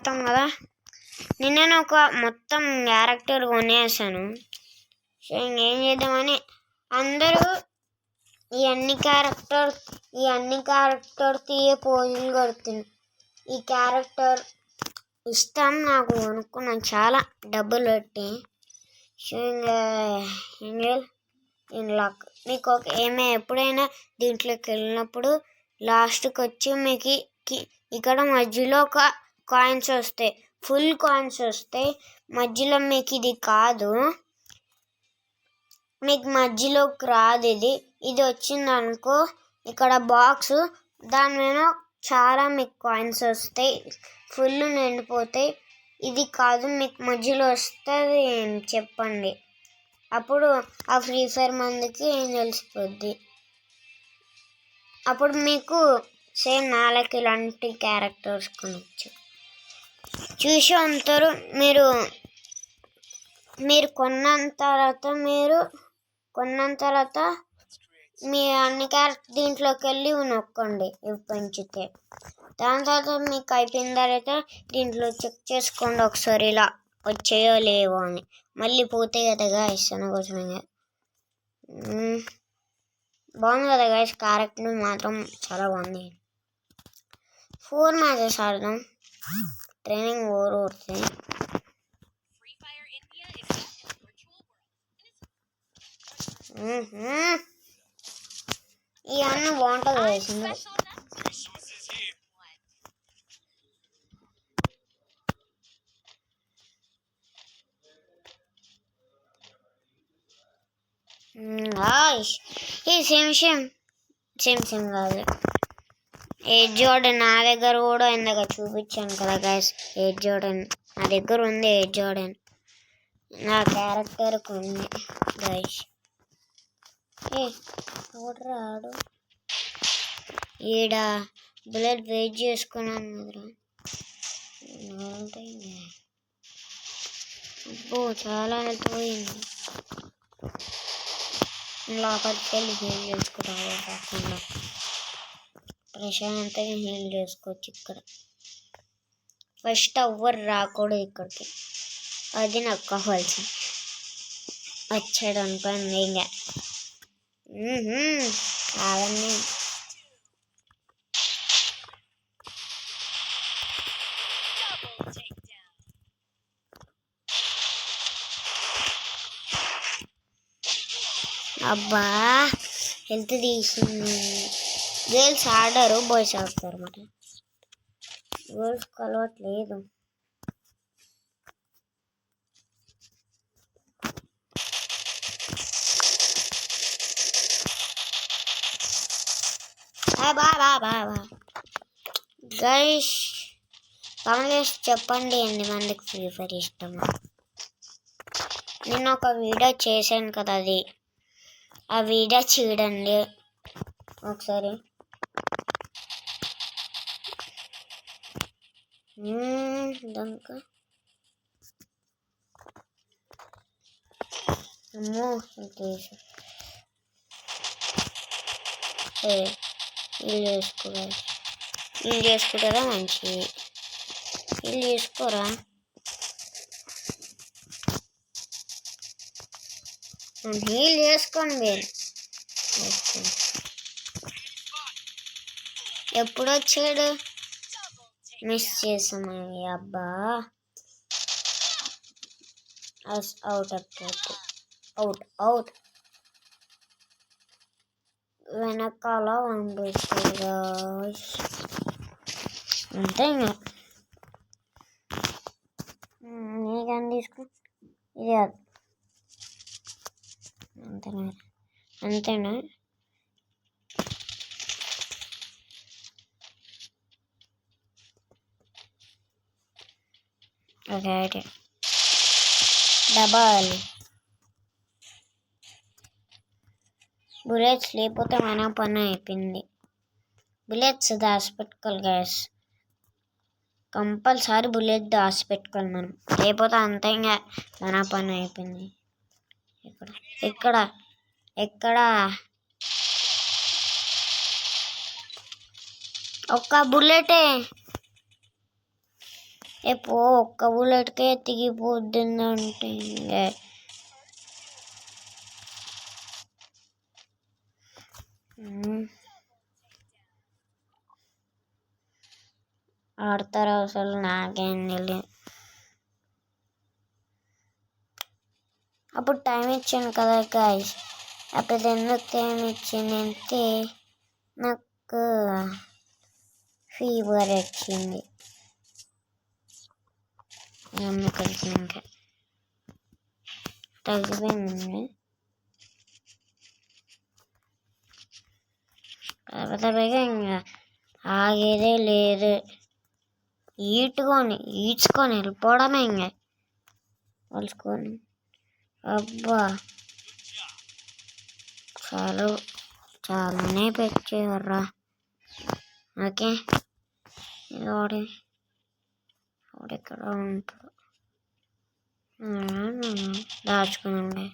మొత్తం కదా నేను ఒక మొత్తం క్యారెక్టర్ కొనేసాను. సో ఇంకేం చేద్దామని అందరూ ఈ అన్ని క్యారెక్టర్ తీయ పోజులు కొడుతుంది. ఈ క్యారెక్టర్ ఇష్టం నాకు, కొనుక్కున్నాను చాలా డబ్బులు పెట్టి. సో లక్ మీకు ఎప్పుడైనా దీంట్లోకి వెళ్ళినప్పుడు లాస్ట్కి వచ్చి మీకు ఇక్కడ మధ్యలో ఒక కాయిన్స్ వస్తాయి, ఫుల్ కాయిన్స్ వస్తాయి. మధ్యలో మీకు ఇది కాదు, మీకు మధ్యలోకి రాదు. ఇది వచ్చిందనుకో ఇక్కడ బాక్స్, దాని మీద చాలా మీకు కాయిన్స్ వస్తాయి, ఫుల్ నిండిపోతాయి. ఇది కాదు, మీకు మధ్యలో వస్తుంది చెప్పండి. అప్పుడు ఆ ఫ్రీ ఫైర్ మందికి ఏం తెలిసిపోద్ది. అప్పుడు మీకు సేమ్ నాలకి ఇలాంటి క్యారెక్టర్స్ కొనవచ్చు. చూసి ఉంటారు మీరు కొన్న తర్వాత మీ అన్ని క్యారెక్టర్ దీంట్లోకి వెళ్ళి నొక్కండి ఇవి పెంచితే. దాని తర్వాత మీకు అయిపోయిన తర్వాత దీంట్లో చెక్ చేసుకోండి ఒకసారి ఇలా వచ్చాయో లేవో అని. మళ్ళీ పోతాయి కదా గాయస్, అనవసరంగా. బాగుంది కదా గాయస్, క్యారెక్టర్ మాత్రం చాలా బాగుంది. 4 మ్యాచెస్ ఆడదాం, ట్రైనింగ్ ఓవర్ అవుతుంది. ఈ అన్న బాగుంటుంది వేసింది. ఈ సేమ్ కాదు. ఎయిర్ జోర్డన్ నా దగ్గర కూడా ఇందాక చూపించాను కదా గైస్. ఎయిర్ జోర్డన్ నా దగ్గర ఉంది. ఎయిర్ జోర్డన్ నా క్యారెక్టర్కి ఉంది గైస్. రాడు ఈడ బుల్లెట్ వెయిట్ చేసుకున్నాను కదరా. అబ్బో చాలా హెల్త్ పోయింది. లోపలికి వెళ్ళి హీల్ చేసుకుంటాను కాకుండా ప్రశాంతంగా హీల్ చేసుకోవచ్చు. ఇక్కడ ఫస్ట్ ఎవ్వరు రాకూడదు ఇక్కడికి, అది నాకు కావాల్సింది. వచ్చాడు అనుకోండి ఇంకా అవన్నీ అబ్బా హెల్త్ తీసింది. గర్ల్స్ ఆడరు, బాయ్స్ ఆడతారు. మరి గర్ల్స్ కలవట్లేదు. గైస్ కామెంట్ చేసి చెప్పండి ఎన్ని మందికి ఫ్రీ ఫైర్ ఇష్టమో. నేను ఒక వీడియో చేశాను కదా, ఆ వీడియో చూడండి ఒకసారి. దానికి అమ్మో వీళ్ళు చేసుకుంటారా మంచిది. వీళ్ళు చేసుకోరా, హీల్ చేసుకోండి. ఎప్పుడు వచ్చాడు, మిస్ చేసాము. అబ్బా అవుట్ వెనకాల పంపిస్తుందా అంతే. నీకని తీసుకో, ఇది అంతేనా. ఓకే అయితే డబల్ బుల్లెట్స్ లేకపోతే మన పని అయిపోయింది. బుల్లెట్స్ దాచిపెట్టుకోవాలి గ్యాస్, కంపల్సరీ బుల్లెట్ దాచిపెట్టుకోవాలి మనం, లేకపోతే అంతే ఇంకా మన పని అయిపోయింది. ఎక్కడ ఒక్క బుల్లెటే. పో ఒక్క బుల్లెట్కే తెగిపోద్దంటే ఆడతారు అసలు నాకేం తెలియదు. అప్పుడు టైం ఇచ్చాను కదా గాయస్, అప్పుడు ఎందుకు టైం ఇచ్చిందంటే నాకు ఫీవర్ వచ్చింది. కలిసినాక తగ్గిపోయింది. కాకపోతే ఇంకా ఆగేదే లేదు, ఈడ్చుకొని వెళ్ళిపోవడమే ఇంకా కలుసుకొని. అబ్బా చాలానే పెట్టేవర్రా. ఓకే ఎక్కడ ఉంటాడు దాచుకున్నాండి.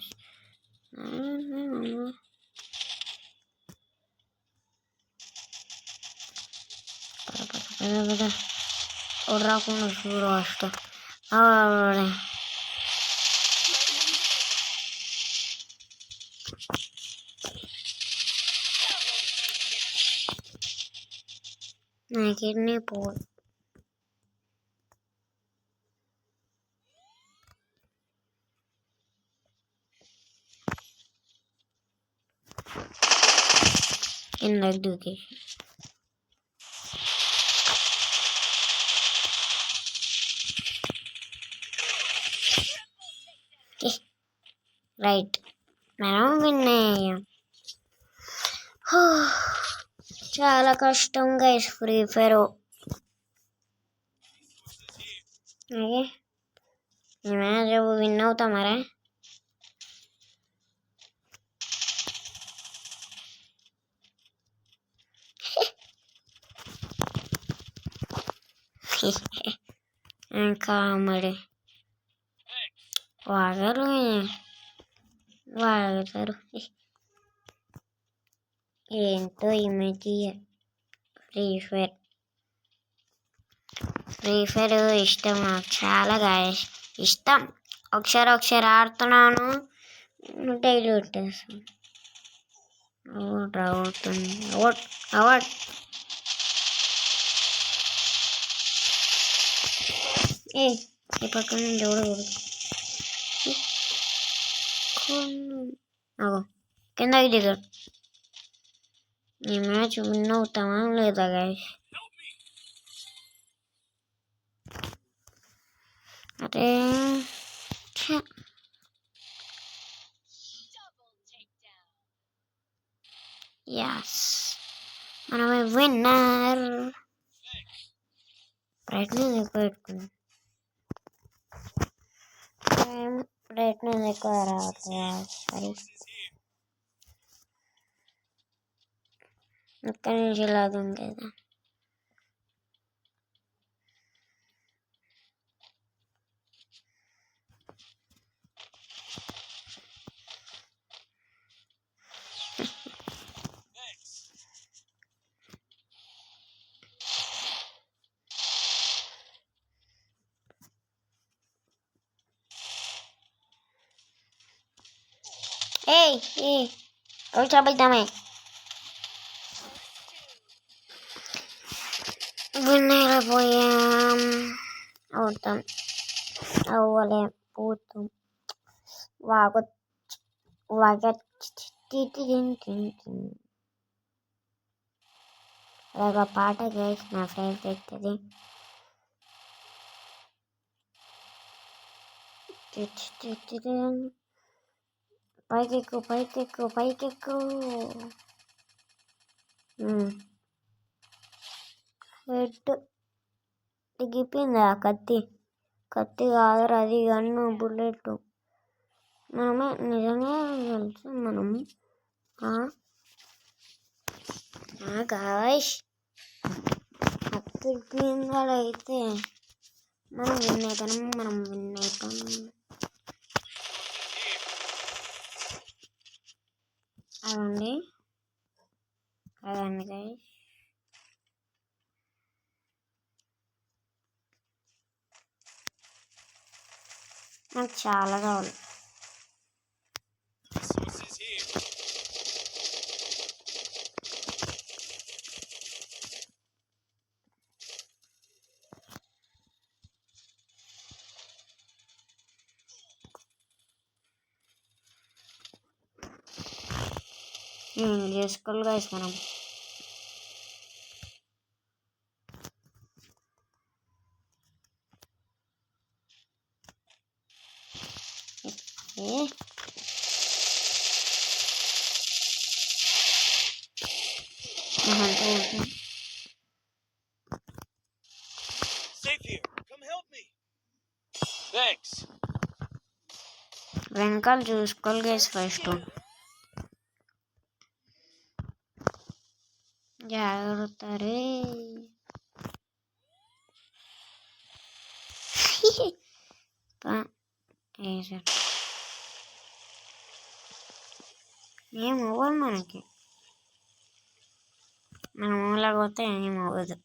రాకుండా చూడు ఫస్ట్. నాకేంటి పో కిందకి దూకేసి రైట్ మనం విన్నాం. చాలా కష్టం గైస్ ఫ్రీ ఫైర్. ఏమైనా రేపు విన్ అవుతామరా? కామెడీ వాడతారు ఏంటో ఈ మధ్య. ఫ్రీ ఫైర్ ఇష్టం నాకు చాలా గాయస్, ఇష్టం. ఒకసారి ఆడుతున్నాను, డైలీ కొట్టేస్తాను. అవుట్ ఈ పక్కన కిందకి దిగాడు. ఈ మ్యాచ్ విన్ అవుతామా లేదా గాయస్? అరే యాస్ మనమే విన్నర్. బ్రైట్నెస్ ఎక్కువ పెట్టుకున్నాం, బ్రైట్నెస్ ఎక్కువ రావట్లేదు. సరే ఇక్కడి నుంచి ఇలాగ ఉండేదా? కూర్చోబెట్టామే విన్నైపోయాం. అవుతాం పోతాం. అదొక పాట గైస్, నా ఫేవరెట్ అది. పైకెక్కు హెడ్ దిగిపోయింది. ఆ కత్తి కాదురా, అది గన్ను, బుల్లెట్. మనమే నిజంగా తెలుసు మనం. గాయస్ కత్తి అయితే మనం విన్ అయిపోయాం. అదండి గాయస్. నాకు చాలా కావాలి. చేసుకోవాలి గైస్ మనం. వెనకాల చూసుకోవాలి గైస్ ఫస్ట్. జాగ్రత్త రే. ఏం అవ్వదు మనకి, మనం ఊళ్ళకపోతే ఏం అవ్వదు.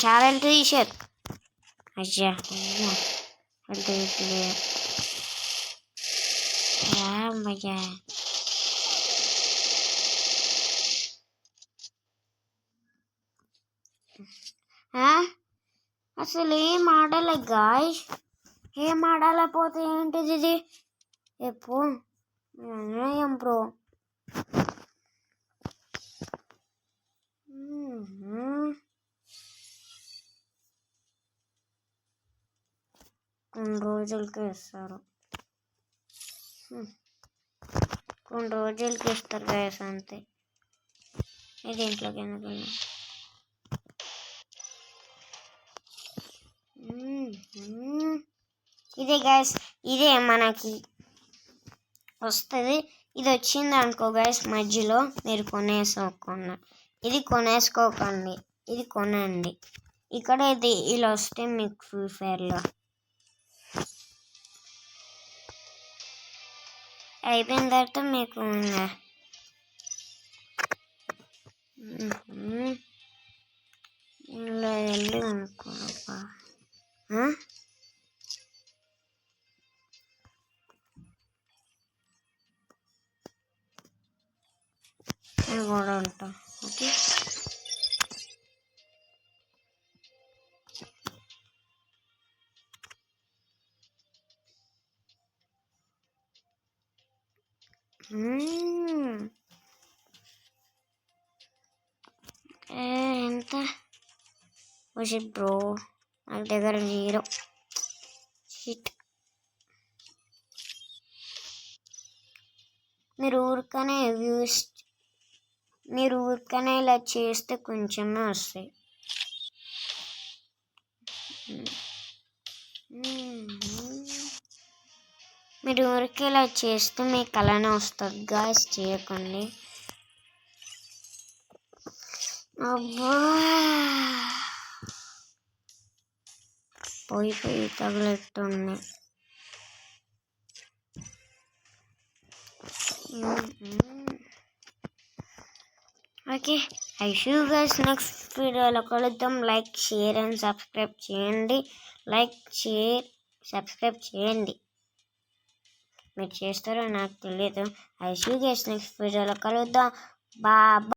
చాలా హెల్త్ తీసారు. అయ్యా హెల్త్ తీయట్లే. అమ్మయ్యా అసలు ఏం ఆడాలి గాయ్స్, ఏం ఆడాలపోతే ఏంటిది ఇది? ఎప్పుడు అన్యాయం బ్రో. కొన్ని రోజులకి ఇస్తారు, కొన్ని రోజులకి ఇస్తారు గాయస్ అంతే. ఇది ఇంట్లోకి ఎందుకు? ఇదే గాయస్, ఇదే మనకి వస్తుంది. ఇది వచ్చింది అనుకో గాయస్, మధ్యలో మీరు ఇది కొనేసుకోకండి, ఇది కొనండి. ఇక్కడ ఇది ఇలా వస్తే మీకు ఫ్రీ ఫైర్లో అయిపోయిన తర్వాత మీకు ఇలా వెళ్ళి అనుకోనప్పా. కూడా ఉంటా. ఓకే ఎంత బ్రో, నాకు దగ్గర 0 షిట్. మీరు ఊరికనే ఇలా చేస్తే కొంచెమే వస్తాయి. మీరు ఊరికి ఇలా చేస్తే మీకు అలానే వస్తుంది గాయస్, చేయకండి. అబ్బా పోయి తగులుతుంది. Okay, I see you guys next వీడియోలో కలుద్దాం. లైక్, షేర్ అండ్ సబ్స్క్రైబ్ చేయండి. సబ్స్క్రైబ్ చేయండి. మీరు చేస్తారో నాకు తెలియదు. I see you guys next వీడియోలో కలుద్దాం. బాయ్.